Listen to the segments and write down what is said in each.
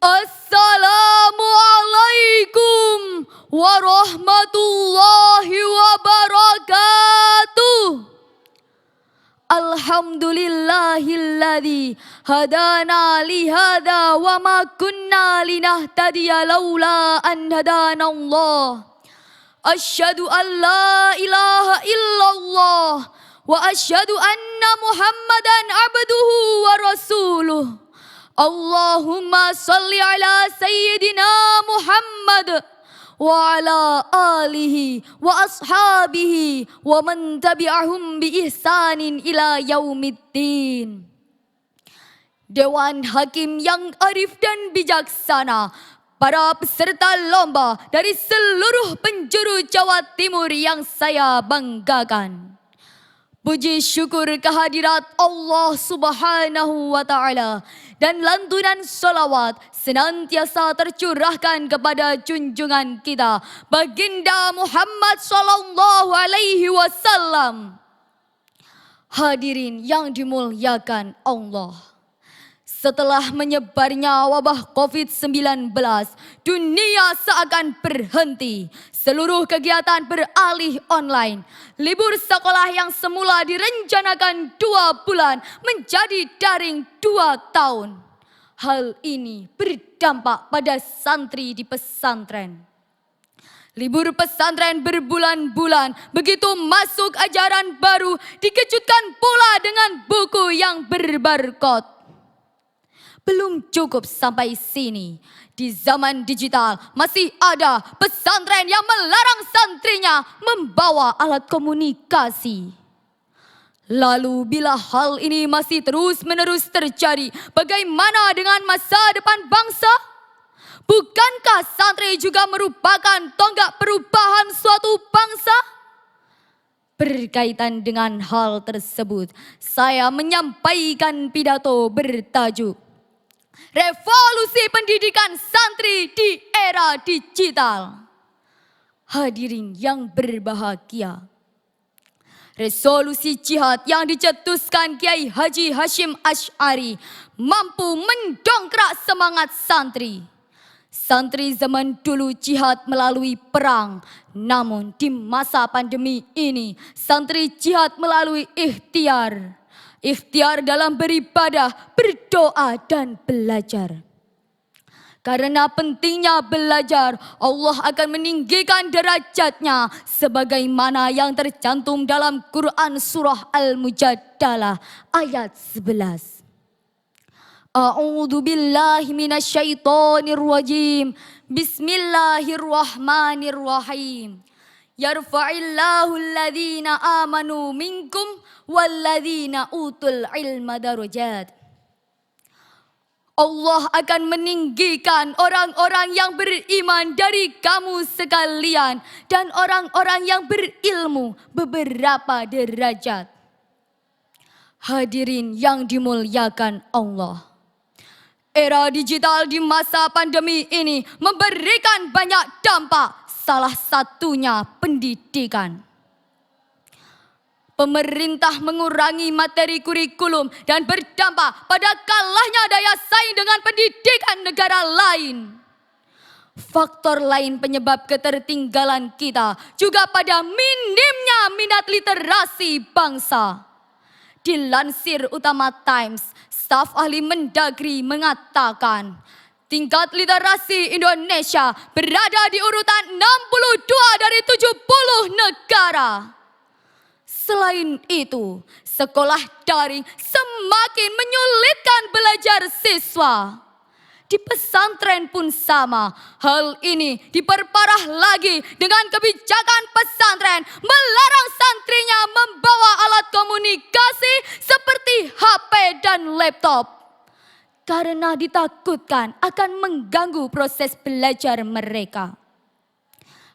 Assalamualaikum warahmatullahi wabarakatuh. Alhamdulillahilladzi hadana lihada wa ma kunna linahtadiya laula an hadanallah. Asyhadu an la ilaha illallah wa asyhadu anna Muhammadan abduhu wa rasuluh. Allahumma salli ala Sayyidina Muhammad wa ala alihi wa ashabihi wa man tabi'ahum bi ihsanin ila yaumiddin. Dewan Hakim yang arif dan bijaksana, para peserta lomba dari seluruh penjuru Jawa Timur yang saya banggakan. Puji syukur kehadirat Allah Subhanahu wa Ta'ala dan lantunan salawat senantiasa tercurahkan kepada junjungan kita Baginda Muhammad sallallahu alaihi wasallam. Hadirin yang dimuliakan Allah. Setelah menyebarnya wabah COVID-19, dunia seakan berhenti. Seluruh kegiatan beralih online. Libur sekolah yang semula direncanakan 2 bulan menjadi daring 2 tahun. Hal ini berdampak pada santri di pesantren. Libur pesantren berbulan-bulan, begitu masuk ajaran baru dikejutkan pula dengan buku yang berbarcode. Belum cukup sampai sini. Di zaman digital masih ada pesantren yang melarang santrinya membawa alat komunikasi. Lalu bila hal ini masih terus-menerus terjadi, bagaimana dengan masa depan bangsa? Bukankah santri juga merupakan tonggak perubahan suatu bangsa? Berkaitan dengan hal tersebut, saya menyampaikan pidato bertajuk Revolusi Pendidikan Santri di Era Digital. Hadirin yang berbahagia, resolusi jihad yang dicetuskan Kiai Haji Hashim Asy'ari mampu mendongkrak semangat santri. Santri zaman dulu jihad melalui perang, namun di masa pandemi ini santri jihad melalui ikhtiar. Ikhtiar dalam beribadah, berdoa dan belajar. Karena pentingnya belajar, Allah akan meninggikan derajatnya sebagaimana yang tercantum dalam Quran surah Al-Mujadalah ayat 11. A'udzu billahi minasyaitonir rajim. Bismillahirrahmanirrahim. Yarfa'illahu alladhina amanu minkum walladzina utul ilma darajat. Allah akan meninggikan orang-orang yang beriman dari kamu sekalian dan orang-orang yang berilmu beberapa derajat. Hadirin yang dimuliakan Allah. Era digital di masa pandemi ini memberikan banyak dampak, salah satunya pendidikan. Pemerintah mengurangi materi kurikulum dan berdampak pada kalahnya daya saing dengan pendidikan negara lain. Faktor lain penyebab ketertinggalan kita juga pada minimnya minat literasi bangsa. Dilansir Utama Times, staf ahli Mendagri mengatakan tingkat literasi Indonesia berada di urutan 62 dari 70 negara. Selain itu, sekolah daring semakin menyulitkan belajar siswa. Di pesantren pun sama, hal ini diperparah lagi dengan kebijakan pesantren melarang santrinya membawa alat komunikasi seperti HP dan laptop. Karena ditakutkan akan mengganggu proses belajar mereka.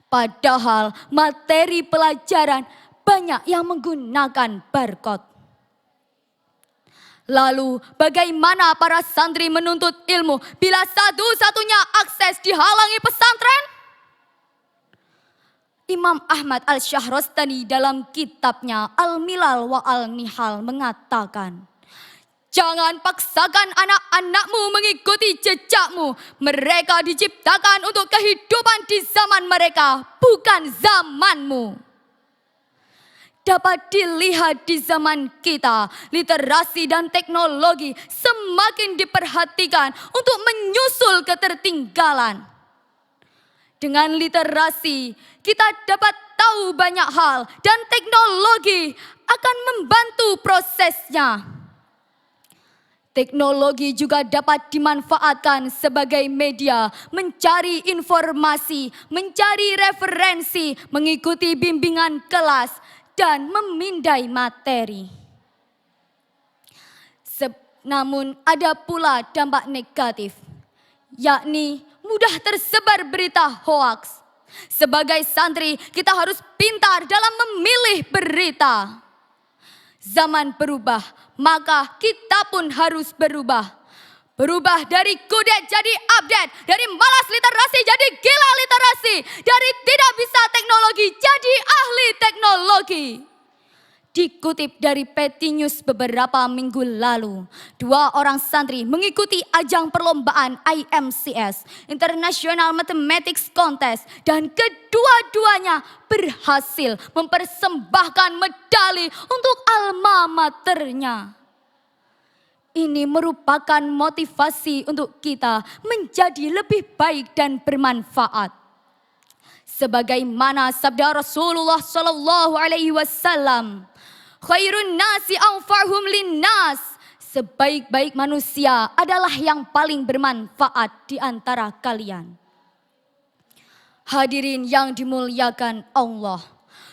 Padahal materi pelajaran banyak yang menggunakan barcode. Lalu bagaimana para santri menuntut ilmu bila satu-satunya akses dihalangi pesantren? Imam Ahmad Al-Syahrastani dalam kitabnya Al-Milal wa Al-Nihal mengatakan, Jangan paksakan anak-anakmu mengikuti jejakmu. Mereka diciptakan untuk kehidupan di zaman mereka, bukan zamanmu. Dapat dilihat di zaman kita, literasi dan teknologi semakin diperhatikan untuk menyusul ketertinggalan. Dengan literasi, kita dapat tahu banyak hal dan teknologi akan membantu prosesnya. Teknologi juga dapat dimanfaatkan sebagai media mencari informasi, mencari referensi, mengikuti bimbingan kelas, dan memindai materi. Namun ada pula dampak negatif, yakni mudah tersebar berita hoaks. Sebagai santri, kita harus pintar dalam memilih berita. Zaman berubah, maka kita pun harus berubah. Berubah dari kudet jadi update, dari malas literasi jadi gila literasi, dari tidak bisa teknologi jadi ahli teknologi. Dikutip dari PT News beberapa minggu lalu, 2 orang santri mengikuti ajang perlombaan IMCS, International Mathematics Contest, dan kedua-duanya berhasil mempersembahkan medali untuk alma maternya. Ini merupakan motivasi untuk kita menjadi lebih baik dan bermanfaat. Sebagaimana sabda Rasulullah SAW, khairun nasi anfa'hum linnas. Sebaik-baik manusia adalah yang paling bermanfaat di antara kalian. Hadirin yang dimuliakan Allah,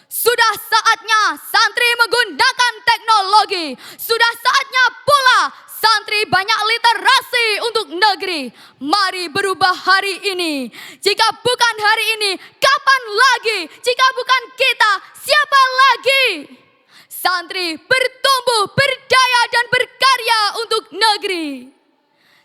sudah saatnya santri menggunakan teknologi. Sudah saatnya pula santri banyak literasi untuk negeri. Mari berubah hari ini. Jika bukan hari ini, kapan lagi? Jika bukan kita, siapa lagi? Santri bertumbuh, berdaya dan berkarya untuk negeri.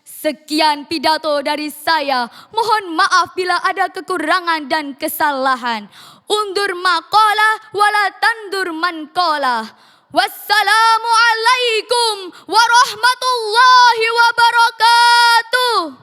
Sekian pidato dari saya. Mohon maaf bila ada kekurangan dan kesalahan. Undur maqala wala tandur manqala. Wassalamualaikum warahmatullahi wabarakatuh.